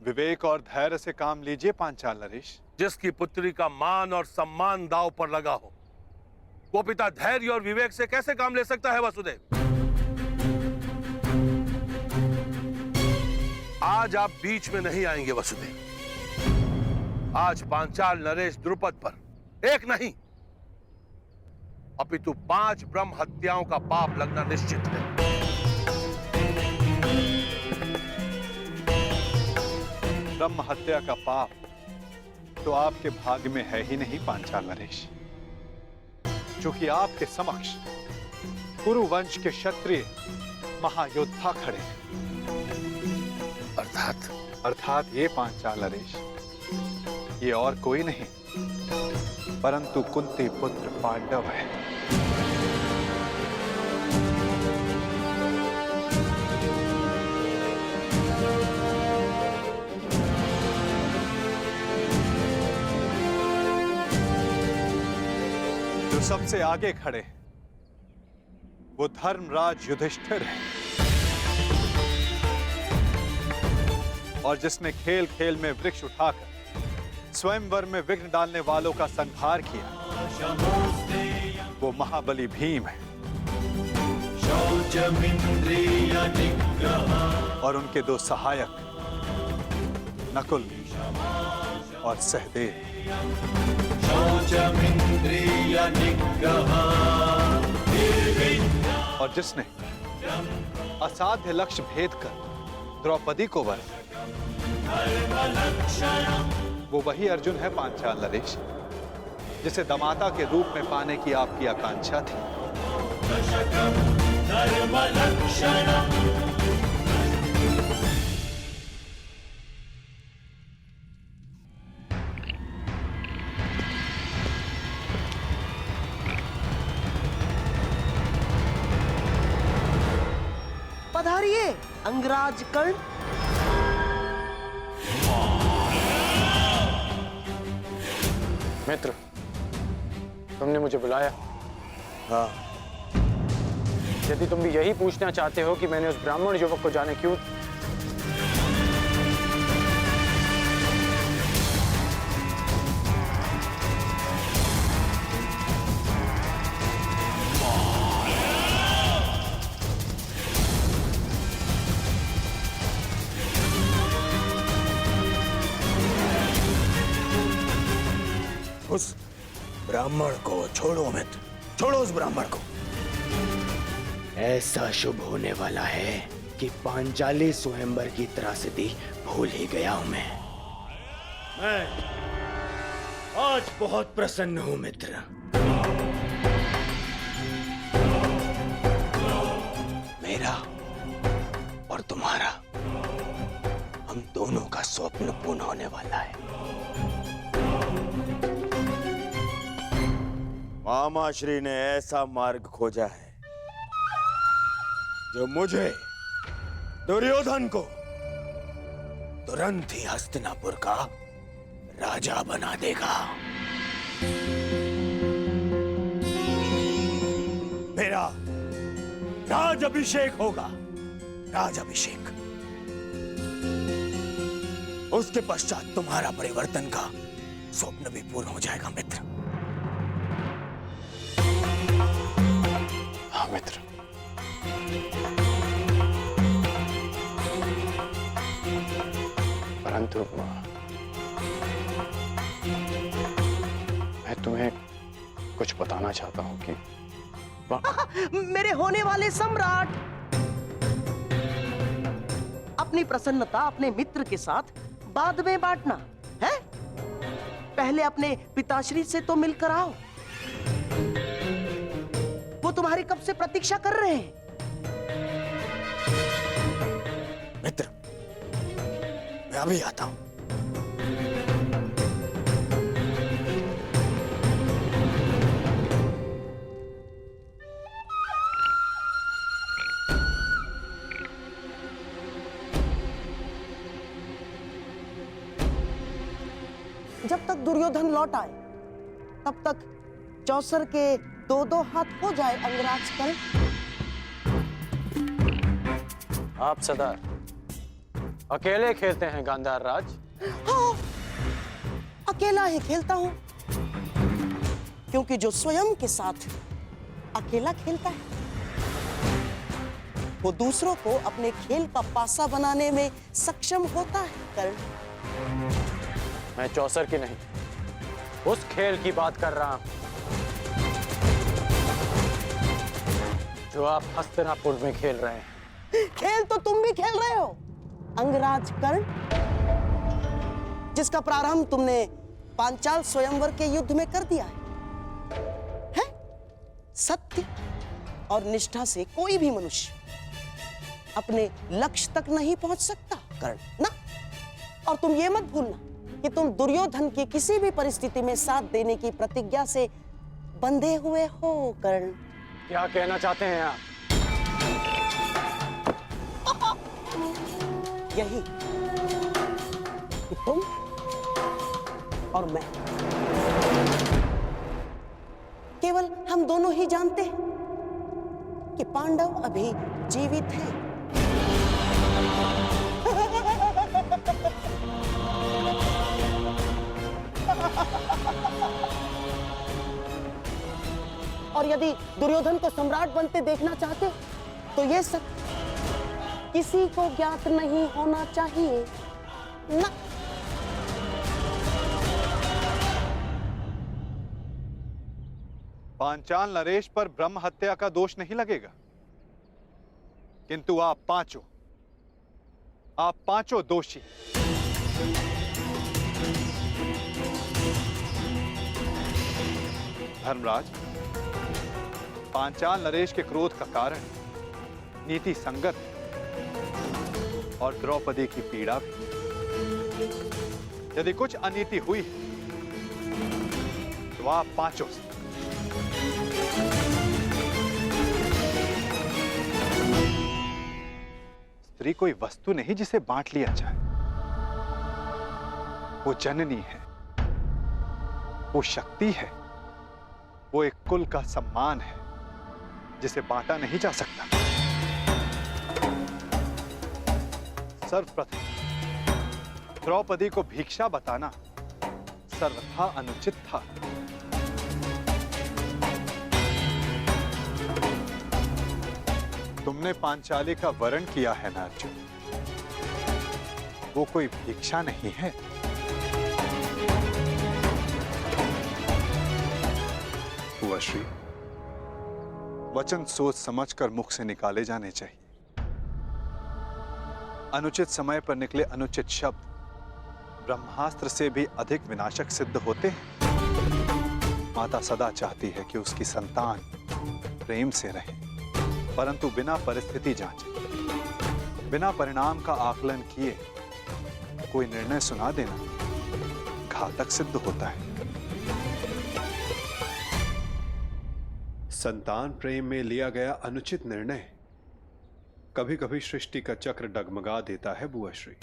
विवेक और धैर्य से काम लीजिए पांचाल नरेश। जिसकी पुत्री का मान और सम्मान दांव पर लगा हो, वो पिता धैर्य और विवेक से कैसे काम ले सकता है वसुदेव? आज आप बीच में नहीं आएंगे वसुदेव। आज पांचाल नरेश द्रुपद पर एक नहीं अपितु 5 ब्रह्म हत्याओं का पाप लगना निश्चित है। ब्रह्म हत्या का पाप तो आपके भाग्य में है ही नहीं पांचाल नरेश, क्योंकि आपके समक्ष कुरु वंश के क्षत्रिय महायोद्धा खड़े हैं। अर्थात ये पांचाल नरेश, ये और कोई नहीं परंतु कुंती पुत्र पांडव है। जो सबसे आगे खड़े हैं वो धर्मराज युधिष्ठिर है, और जिसने खेल खेल में वृक्ष उठाकर स्वयंवर में विघ्न डालने वालों का संहार किया वो महाबली भीम है। और उनके 2 सहायक नकुल और सहदेव। और जिसने असाध्य लक्ष्य भेद कर द्रौपदी को वरा, वो वही अर्जुन है पांचाल नरेश, जिसे दामाता के रूप में पाने की आपकी आकांक्षा थी। पधारिए अंगराज कर्ण। मित्र, तुमने मुझे बुलाया? हाँ। यदि तुम भी यही पूछना चाहते हो कि मैंने उस ब्राह्मण युवक को जाने क्यों, उस ब्राह्मण को छोड़ो मित्र, छोड़ो उस ब्राह्मण को। ऐसा शुभ होने वाला है कि पांचाली स्वयंवर की त्रासदी भूल ही गया हूं मैं आज बहुत प्रसन्न हूं मित्र। मेरा और तुम्हारा, हम दोनों का स्वप्न पूर्ण होने वाला है। मामाश्री ने ऐसा मार्ग खोजा है जो मुझे, दुर्योधन को, तुरंत ही हस्तिनापुर का राजा बना देगा। मेरा राज अभिषेक होगा, राज अभिषेक। उसके पश्चात तुम्हारा परिवर्तन का स्वप्न भी पूर्ण हो जाएगा मित्र। हाँ मित्र। परंतु मैं तुम्हें कुछ बताना चाहता हूं कि मेरे होने वाले सम्राट, अपनी प्रसन्नता अपने मित्र के साथ बाद में बांटना है। पहले अपने पिताश्री से तो मिलकर आओ, वो तुम्हारी कब से प्रतीक्षा कर रहे हैं। मित्र, मैं अभी आता हूं। जब तक दुर्योधन लौट आए तब तक चौसर के 2-2 हाथ हो जाए अंगराज कर्ण। आप सदा अकेले खेलते हैं गांधार राज। हाँ, अकेला ही खेलता हूं, क्योंकि जो स्वयं के साथ अकेला खेलता है वो दूसरों को अपने खेल का पासा बनाने में सक्षम होता है। कर्ण, मैं चौसर की नहीं, उस खेल की बात कर रहा हूं जो आप हस्तिनापुर में खेल रहे हैं। खेल तो तुम भी खेल रहे हो, अंगराज कर्ण, जिसका प्रारंभ तुमने पांचाल स्वयंवर के युद्ध में कर दिया है? सत्य और निष्ठा से कोई भी मनुष्य अपने लक्ष्य तक नहीं पहुंच सकता कर्ण ना। और तुम ये मत भूलना कि तुम दुर्योधन की किसी भी परिस्थिति में साथ देने की प्रतिज्ञा से बंधे हुए हो कर्ण। क्या कहना चाहते हैं आप? यही कि तुम और मैं, केवल हम दोनों ही जानते हैं कि पांडव अभी जीवित हैं। और यदि दुर्योधन को सम्राट बनते देखना चाहते हो तो ये सब किसी को ज्ञात नहीं होना चाहिए ना। पांचाल नरेश पर ब्रह्म हत्या का दोष नहीं लगेगा, किंतु आप पांचों दोषी। धर्मराज, पांचाल नरेश के क्रोध का कारण नीति संगत और द्रौपदी की पीड़ा भी। यदि कुछ अनीति हुई तो आप पांचों से। स्त्री कोई वस्तु नहीं जिसे बांट लिया जाए, वो जननी है, वो शक्ति है, वो एक कुल का सम्मान है जिसे बांटा नहीं जा सकता। सर्वप्रथम द्रौपदी को भिक्षा बताना सर्वथा अनुचित था। तुमने पांचाली का वरण किया है ना अर्जुन, वो कोई भिक्षा नहीं है। श्री वचन सोच समझकर मुख से निकाले जाने चाहिए। अनुचित समय पर निकले अनुचित शब्द ब्रह्मास्त्र से भी अधिक विनाशक सिद्ध होते हैं। माता सदा चाहती है कि उसकी संतान प्रेम से रहे, परंतु बिना परिस्थिति जांचे, बिना परिणाम का आकलन किए कोई निर्णय सुना देना घातक सिद्ध होता है। संतान प्रेम में लिया गया अनुचित निर्णय कभी कभी सृष्टि का चक्र डगमगा देता है बुआ श्री।